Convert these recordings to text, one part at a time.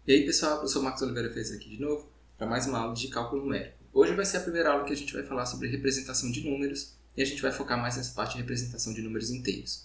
E aí pessoal, eu sou o Marcos Oliveira Fez aqui de novo para mais uma aula de cálculo numérico. Hoje vai ser a primeira aula que a gente vai falar sobre representação de números e a gente vai focar mais nessa parte de representação de números inteiros.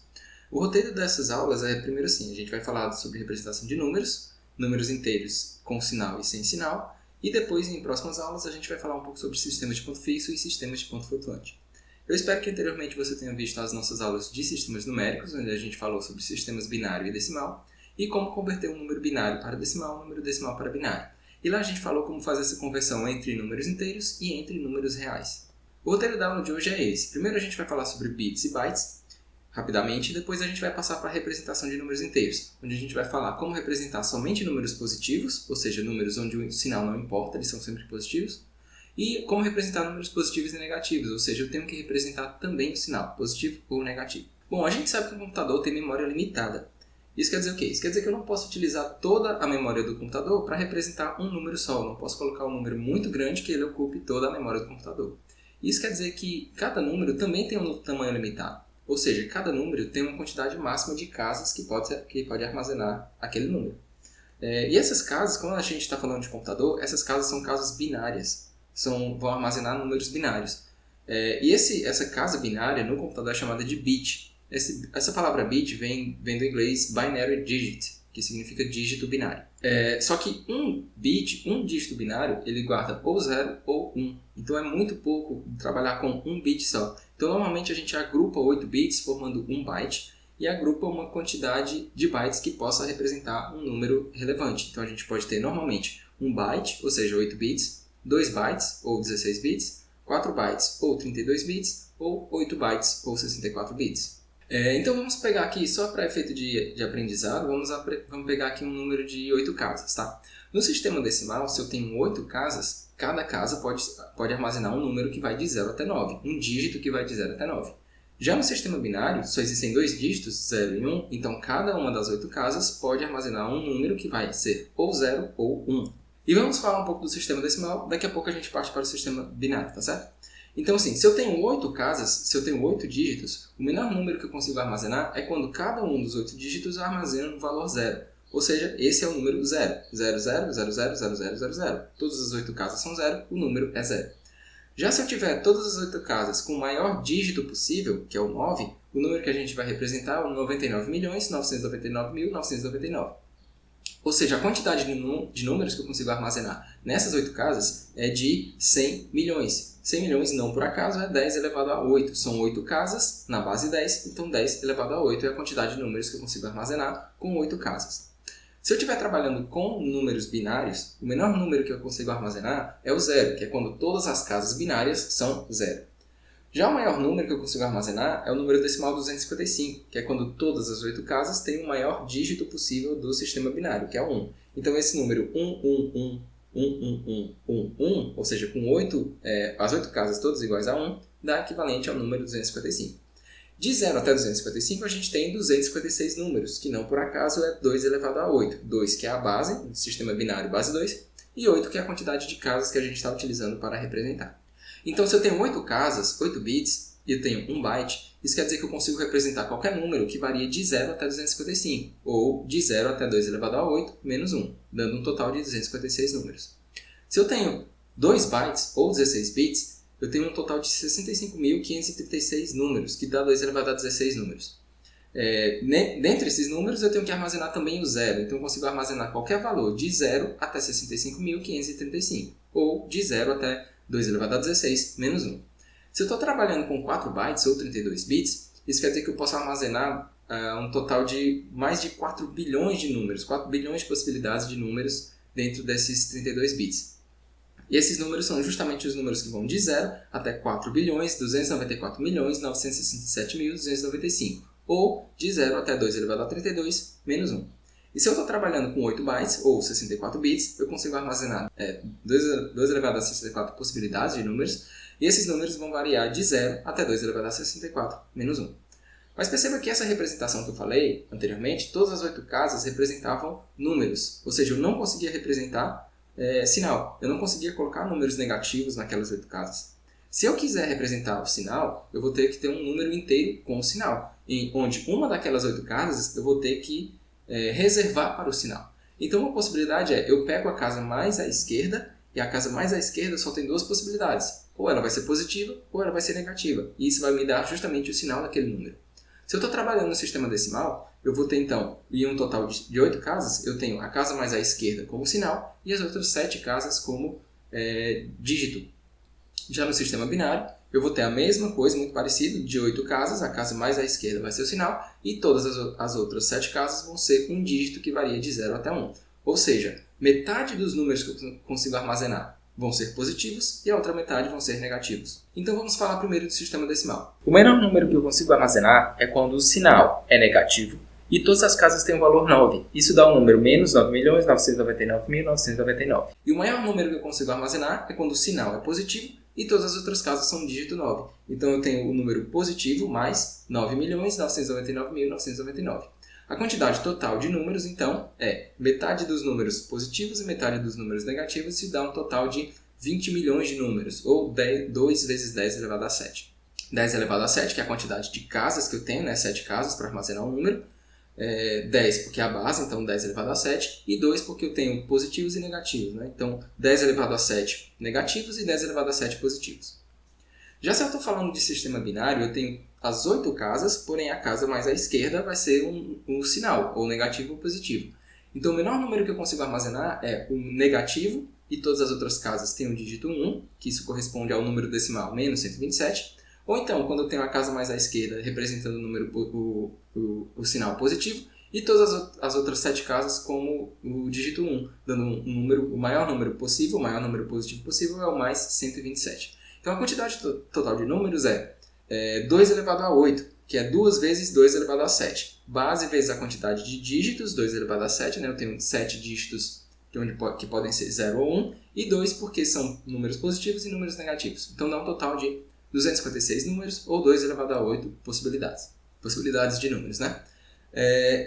O roteiro dessas aulas é primeiro assim, a gente vai falar sobre representação de números, números inteiros com sinal e sem sinal, e depois em próximas aulas a gente vai falar um pouco sobre sistemas de ponto fixo e sistemas de ponto flutuante. Eu espero que anteriormente você tenha visto as nossas aulas de sistemas numéricos, onde a gente falou sobre sistemas binário e decimal, e como converter um número binário para decimal, um número decimal para binário. E lá a gente falou como fazer essa conversão entre números inteiros e entre números reais. O roteiro da aula de hoje é esse. Primeiro a gente vai falar sobre bits e bytes, rapidamente, e depois a gente vai passar para a representação de números inteiros, onde a gente vai falar como representar somente números positivos, ou seja, números onde o sinal não importa, eles são sempre positivos, e como representar números positivos e negativos, ou seja, eu tenho que representar também o sinal, positivo ou negativo. Bom, a gente sabe que o computador tem memória limitada. Isso quer dizer o quê? Isso quer dizer que eu não posso utilizar toda a memória do computador para representar um número só. Eu não posso colocar um número muito grande que ele ocupe toda a memória do computador. Isso quer dizer que cada número também tem um tamanho limitado. Ou seja, cada número tem uma quantidade máxima de casas que pode armazenar aquele número. E essas casas, quando a gente está falando de computador, essas casas são casas binárias. Vão armazenar números binários. Essa casa binária no computador é chamada de bit. Essa palavra bit vem do inglês binary digit, que significa dígito binário. Só que um bit, um dígito binário, ele guarda ou 0 ou 1. Então é muito pouco trabalhar com um bit só. Então normalmente a gente agrupa 8 bits formando um byte e agrupa uma quantidade de bytes que possa representar um número relevante. Então a gente pode ter normalmente um byte, ou seja, 8 bits, 2 bytes ou 16 bits, 4 bytes ou 32 bits ou 8 bytes ou 64 bits. Então vamos pegar aqui, só para efeito de aprendizado, vamos pegar aqui um número de 8 casas, tá? No sistema decimal, se eu tenho 8 casas, cada casa pode armazenar um número que vai de 0 até 9, um dígito que vai de 0 até 9. Já no sistema binário, só existem dois dígitos, 0 e 1, então cada uma das 8 casas pode armazenar um número que vai ser ou 0 ou 1. E vamos falar um pouco do sistema decimal, daqui a pouco a gente parte para o sistema binário, tá certo? Então, assim, se eu tenho 8 casas, se eu tenho 8 dígitos, o menor número que eu consigo armazenar é quando cada um dos 8 dígitos armazena um valor 0. Ou seja, esse é o número 0. 0, 0, 0, 0, 0, 0, 0, 0. Todas as 8 casas são 0, o número é 0. Já se eu tiver todas as 8 casas com o maior dígito possível, que é o 9, o número que a gente vai representar é o 99.999.999. Ou seja, a quantidade de números que eu consigo armazenar nessas 8 casas é de 100 milhões. 100 milhões, não por acaso, é 10 elevado a 8. São 8 casas na base 10, então 10 elevado a 8 é a quantidade de números que eu consigo armazenar com 8 casas. Se eu estiver trabalhando com números binários, o menor número que eu consigo armazenar é o 0, que é quando todas as casas binárias são 0. Já o maior número que eu consigo armazenar é o número decimal 255, que é quando todas as 8 casas têm o maior dígito possível do sistema binário, que é o 1. Então esse número 1, ou seja, com as 8 casas todas iguais a 1, dá equivalente ao número 255. De 0 até 255 a gente tem 256 números, que não por acaso é 2 elevado a 8. 2 que é a base, do sistema binário base 2, e 8 que é a quantidade de casas que a gente está utilizando para representar. Então, se eu tenho 8 casas, 8 bits, e eu tenho 1 byte, isso quer dizer que eu consigo representar qualquer número que varia de 0 até 255, ou de 0 até 2 elevado a 8 menos 1, dando um total de 256 números. Se eu tenho 2 bytes, ou 16 bits, eu tenho um total de 65.536 números, que dá 2 elevado a 16 números. Dentre esses números, eu tenho que armazenar também o 0, então eu consigo armazenar qualquer valor de 0 até 65.535, ou de 0 até 2 elevado a 16 menos 1. Se eu estou trabalhando com 4 bytes ou 32 bits, isso quer dizer que eu posso armazenar um total de mais de 4 bilhões de números, 4 bilhões de possibilidades de números dentro desses 32 bits. E esses números são justamente os números que vão de 0 até 4 bilhões, 294 milhões, 967.295, ou de 0 até 2 elevado a 32 menos 1. E se eu estou trabalhando com 8 bytes, ou 64 bits, eu consigo armazenar 2 elevado a 64 possibilidades de números, e esses números vão variar de 0 até 2 elevado a 64 menos 1. Mas perceba que essa representação que eu falei anteriormente, todas as 8 casas representavam números, ou seja, eu não conseguia representar sinal, eu não conseguia colocar números negativos naquelas 8 casas. Se eu quiser representar o sinal, eu vou ter que ter um número inteiro com o sinal, onde uma daquelas 8 casas eu vou ter que reservar para o sinal. Então uma possibilidade é, eu pego a casa mais à esquerda, e a casa mais à esquerda só tem duas possibilidades. Ou ela vai ser positiva, ou ela vai ser negativa. E isso vai me dar justamente o sinal daquele número. Se eu estou trabalhando no sistema decimal, eu vou ter então, em um total de 8 casas, eu tenho a casa mais à esquerda como sinal e as outras 7 casas como dígito. Já no sistema binário, eu vou ter a mesma coisa, muito parecido, de 8 casas, a casa mais à esquerda vai ser o sinal e todas as outras 7 casas vão ser um dígito que varia de 0 até 1. Ou seja, metade dos números que eu consigo armazenar vão ser positivos e a outra metade vão ser negativos. Então vamos falar primeiro do sistema decimal. O menor número que eu consigo armazenar é quando o sinal é negativo e todas as casas têm o valor 9. Isso dá o número menos 9.999.999. E o maior número que eu consigo armazenar é quando o sinal é positivo e todas as outras casas são dígito 9. Então eu tenho o número positivo mais 9.999.999. A quantidade total de números, então, é metade dos números positivos e metade dos números negativos, e dá um total de 20 milhões de números, ou 2 vezes 10 elevado a 7. 10 elevado a 7, que é a quantidade de casas que eu tenho, né? 7 casas para armazenar um número. 10 porque é a base, então 10 elevado a 7. E 2 porque eu tenho positivos e negativos, né? Então 10 elevado a 7 negativos e 10 elevado a 7 positivos. Já se eu estou falando de sistema binário, eu tenho as 8 casas, porém a casa mais à esquerda vai ser um sinal, ou negativo ou positivo. Então o menor número que eu consigo armazenar é o negativo, e todas as outras casas têm o dígito 1, que isso corresponde ao número decimal menos 127. Ou então, quando eu tenho a casa mais à esquerda representando o número, o sinal positivo, e todas as outras 7 casas como o dígito 1, dando o maior número possível, o maior número positivo possível é o mais 127. Então a quantidade total de números é 2 elevado a 8, que é 2 vezes 2 elevado a 7. Base vezes a quantidade de dígitos, 2 elevado a 7, né? Eu tenho 7 dígitos que podem ser 0 ou 1, e 2 porque são números positivos e números negativos. Então dá um total de 256 números, ou 2 elevado a 8 possibilidades. Possibilidades de números, né?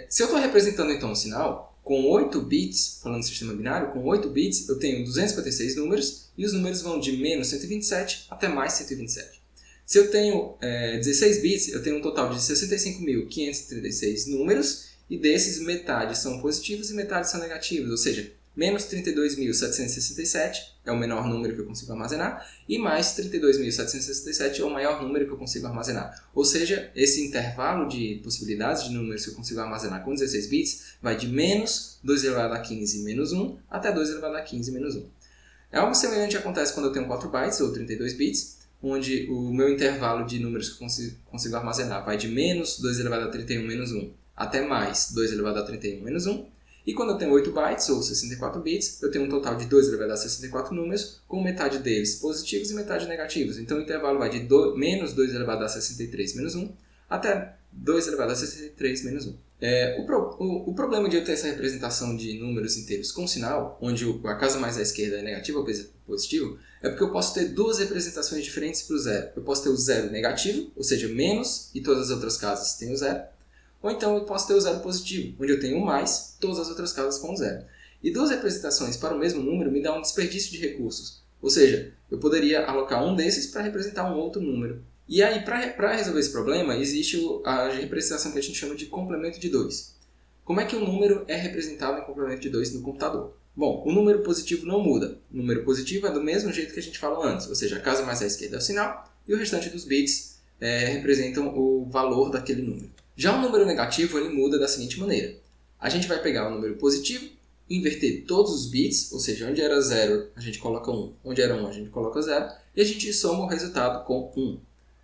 Se eu estou representando então um sinal, com 8 bits, falando do sistema binário, com 8 bits eu tenho 256 números, e os números vão de menos 127 até mais 127. Se eu tenho 16 bits, eu tenho um total de 65.536 números, e desses metade são positivos e metade são negativos, ou seja, menos 32.767 é o menor número que eu consigo armazenar, e mais 32.767 é o maior número que eu consigo armazenar. Ou seja, esse intervalo de possibilidades de números que eu consigo armazenar com 16 bits vai de menos 2 elevado a 15 menos 1 até 2 elevado a 15 menos 1. Algo semelhante acontece quando eu tenho 4 bytes ou 32 bits, onde o meu intervalo de números que eu consigo armazenar vai de menos 2 elevado a 31 menos 1 até mais 2 elevado a 31 menos 1. E quando eu tenho 8 bytes, ou 64 bits, eu tenho um total de 2 elevado a 64 números, com metade deles positivos e metade negativos. Então o intervalo vai de menos 2 elevado a 63 menos 1 até 2 elevado a 63 menos 1. O problema de eu ter essa representação de números inteiros com sinal, onde a casa mais à esquerda é negativo ou positivo, é porque eu posso ter duas representações diferentes para o zero. Eu posso ter o zero negativo, ou seja, menos, e todas as outras casas têm o zero. Ou então eu posso ter o zero positivo, onde eu tenho o mais, todas as outras casas com o zero. E duas representações para o mesmo número me dá um desperdício de recursos. Ou seja, eu poderia alocar um desses para representar um outro número. E aí, para resolver esse problema, existe a representação que a gente chama de complemento de 2. Como é que um número é representado em complemento de 2 no computador? Bom, o número positivo não muda. O número positivo é do mesmo jeito que a gente falou antes, ou seja, a casa mais à esquerda é o sinal e o restante dos bits representam o valor daquele número. Já o número negativo ele muda da seguinte maneira. A gente vai pegar o número positivo, inverter todos os bits, ou seja, onde era 0 a gente coloca 1, onde era 1 a gente coloca 0, e a gente soma o resultado com 1.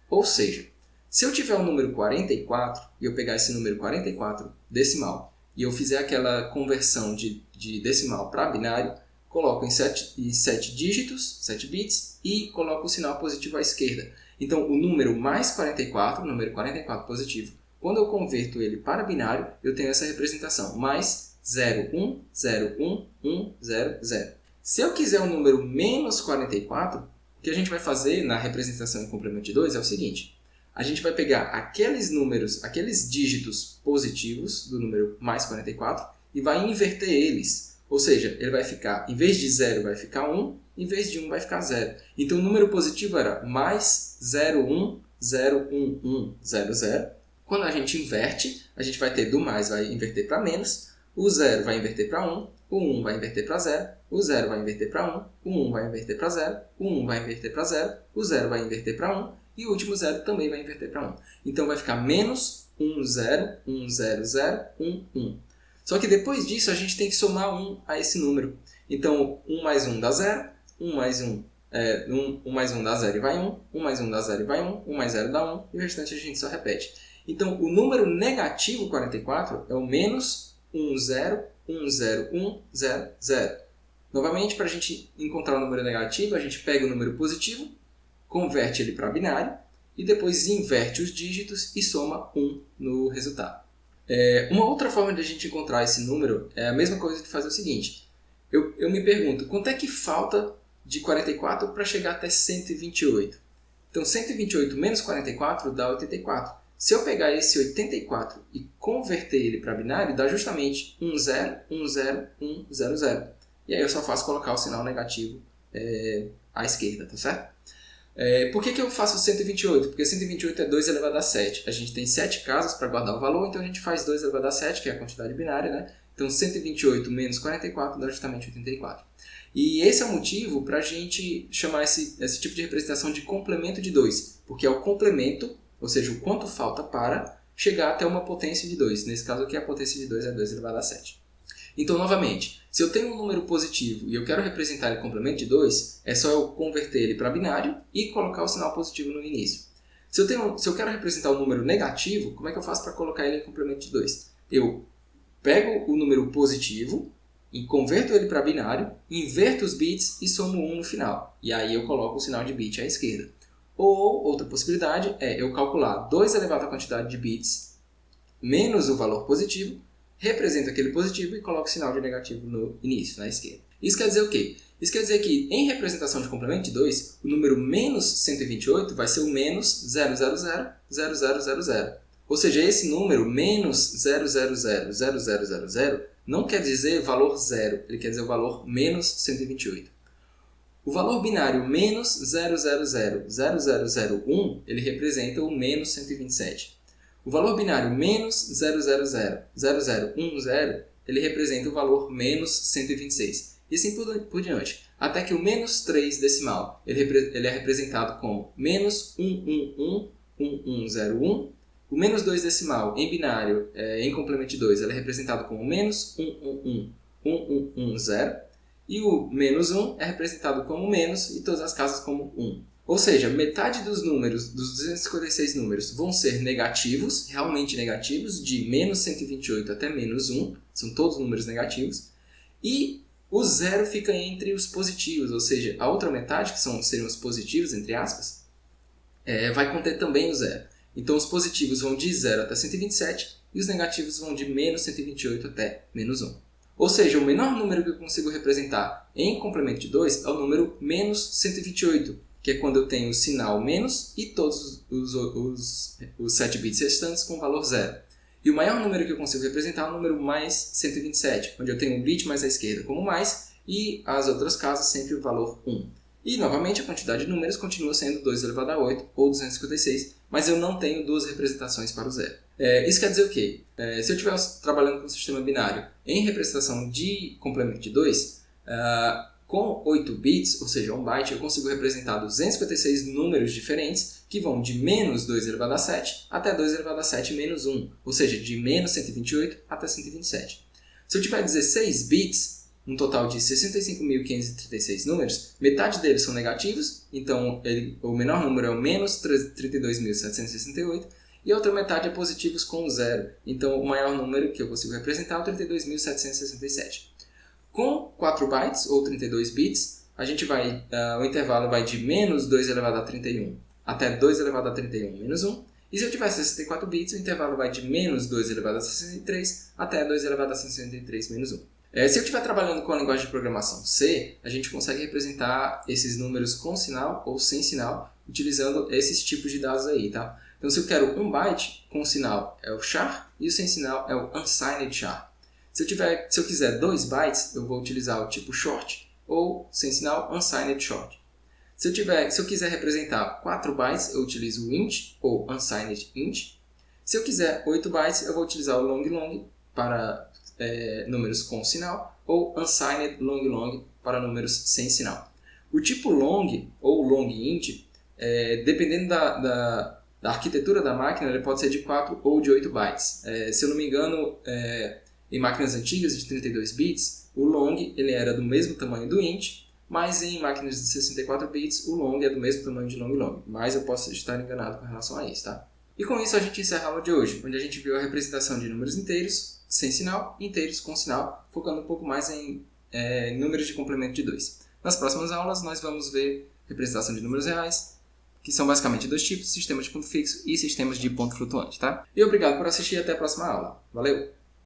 Ou seja, se eu tiver o número 44, e eu pegar esse número 44 decimal, e eu fizer aquela conversão de decimal para binário, coloco em 7 dígitos, 7 bits, e coloco o sinal positivo à esquerda. Então, o número mais 44, o número 44 positivo, quando eu converto ele para binário, eu tenho essa representação, mais 0, 1, 0, 1, 1, 0, 0. Se eu quiser o número menos 44, o que a gente vai fazer na representação em complemento de 2 é o seguinte. A gente vai pegar aqueles números, aqueles dígitos positivos do número mais 44 e vai inverter eles. Ou seja, ele vai ficar, em vez de 0 vai ficar 1, em vez de 1 vai ficar 0. Então o número positivo era mais 0, 1, 0, 1, 1, 0, 0. Quando a gente inverte, a gente vai ter do mais vai inverter para menos, o 0 vai inverter para 1, o 1 vai inverter para 0, o 0 vai inverter para 1, o 1 vai inverter para 0, o 1 vai inverter para 0, o 0 vai inverter para 1 e o último 0 também vai inverter para 1. Então vai ficar menos 1, 0, 1, 0, 0, 1, 1. Só que depois disso a gente tem que somar 1 a esse número. Então 1 mais 1 dá 0, 1 mais 1 mais 1 dá 0 e vai 1, 1 mais 1 dá 0 e vai 1, 1 mais 0 dá 1 e o restante a gente só repete. Então o número negativo 44 é o menos 1, 0, 1, 0, 1, 0, 0. Novamente, para a gente encontrar o número negativo, a gente pega o número positivo, converte ele para binário e depois inverte os dígitos e soma 1 no resultado. Uma outra forma de a gente encontrar esse número é a mesma coisa de fazer o seguinte. Eu me pergunto, quanto é que falta de 44 para chegar até 128? Então, 128 menos 44 dá 84. Se eu pegar esse 84 e converter ele para binário, dá justamente 1, 0, 1, 0, 1, 0, 0. E aí eu só faço colocar o sinal negativo à esquerda, tá certo? Por que eu faço 128? Porque 128 é 2 elevado a 7. A gente tem 7 casas para guardar o valor, então a gente faz 2 elevado a 7, que é a quantidade binária, né? Então 128 menos 44 dá justamente 84. E esse é o motivo para a gente chamar esse tipo de representação de complemento de 2, porque é o complemento, ou seja, o quanto falta para chegar até uma potência de 2. Nesse caso aqui, a potência de 2 é 2 elevado a 7. Então, novamente, se eu tenho um número positivo e eu quero representar ele complemento de 2, é só eu converter ele para binário e colocar o sinal positivo no início. Se eu quero representar um número negativo, como é que eu faço para colocar ele em complemento de 2? Eu pego o número positivo e converto ele para binário, inverto os bits e somo 1 no final. E aí eu coloco o sinal de bit à esquerda. Ou, outra possibilidade é eu calcular 2 elevado à quantidade de bits menos o valor positivo, represento aquele positivo e coloco o sinal de negativo no início, na esquerda. Isso quer dizer o quê? Isso quer dizer que em representação de complemento de 2, o número menos 128 vai ser o menos 0000000. Ou seja, esse número menos 0000000 não quer dizer valor zero, ele quer dizer o valor menos 128. O valor binário menos 0000001, ele representa o menos 127. O valor binário menos 0000010, ele representa o valor menos 126. E assim por diante. Até que o menos 3 decimal, ele é representado como menos 1111101. O menos 2 decimal em binário, em complemento de 2, ele é representado como menos 1111110. E o menos 1 é representado como menos e todas as casas como 1. Ou seja, metade dos números, dos 256 números, vão ser negativos, realmente negativos, de menos 128 até menos 1, são todos números negativos, e o zero fica entre os positivos, ou seja, a outra metade, que seriam os positivos, entre aspas, vai conter também o zero. Então os positivos vão de 0 até 127 e os negativos vão de menos 128 até menos 1. Ou seja, o menor número que eu consigo representar em complemento de 2 é o número menos 128, que é quando eu tenho o sinal menos e todos os 7 bits restantes com valor zero. E o maior número que eu consigo representar é o número mais 127, onde eu tenho um bit mais à esquerda como mais e as outras casas sempre o valor 1. E, novamente, a quantidade de números continua sendo 2 elevado a 8 ou 256, mas eu não tenho duas representações para o zero. Isso quer dizer o quê? Se eu estiver trabalhando com um sistema binário em representação de complemento de 2, com 8 bits, ou seja, 1 byte, eu consigo representar 256 números diferentes que vão de menos 2 elevado a 7 até 2 elevado a 7 menos 1, ou seja, de menos 128 até 127. Se eu tiver 16 bits, um total de 65.536 números, metade deles são negativos, então o menor número é o menos 32.768, e a outra metade é positivos com zero, então o maior número que eu consigo representar é o 32.767. Com 4 bytes, ou 32 bits, o intervalo vai de menos 2 elevado a 31 até 2 elevado a 31 menos 1, e se eu tiver 64 bits, o intervalo vai de menos 2 elevado a 63 até 2 elevado a 63 menos 1. Se eu estiver trabalhando com a linguagem de programação C, a gente consegue representar esses números com sinal ou sem sinal, utilizando esses tipos de dados aí, tá? Então, se eu quero 1 byte, com sinal é o char, e o sem sinal é o unsigned char. Se eu quiser 2 bytes, eu vou utilizar o tipo short, ou, sem sinal, unsigned short. Se eu quiser representar 4 bytes, eu utilizo o int, ou unsigned int. Se eu quiser 8 bytes, eu vou utilizar o long para números com sinal, ou unsigned long para números sem sinal. O tipo long ou long int, dependendo da arquitetura da máquina, ele pode ser de 4 ou de 8 bytes. Se eu não me engano, em máquinas antigas de 32 bits, o long ele era do mesmo tamanho do int, mas em máquinas de 64 bits, o long é do mesmo tamanho de long. Mas eu posso estar enganado com relação a isso, tá? E com isso a gente encerra a aula de hoje, onde a gente viu a representação de números inteiros sem sinal, inteiros com sinal, focando um pouco mais em números de complemento de 2. Nas próximas aulas nós vamos ver representação de números reais, que são basicamente dois tipos, sistemas de ponto fixo e sistemas de ponto flutuante, tá? E obrigado por assistir e até a próxima aula. Valeu!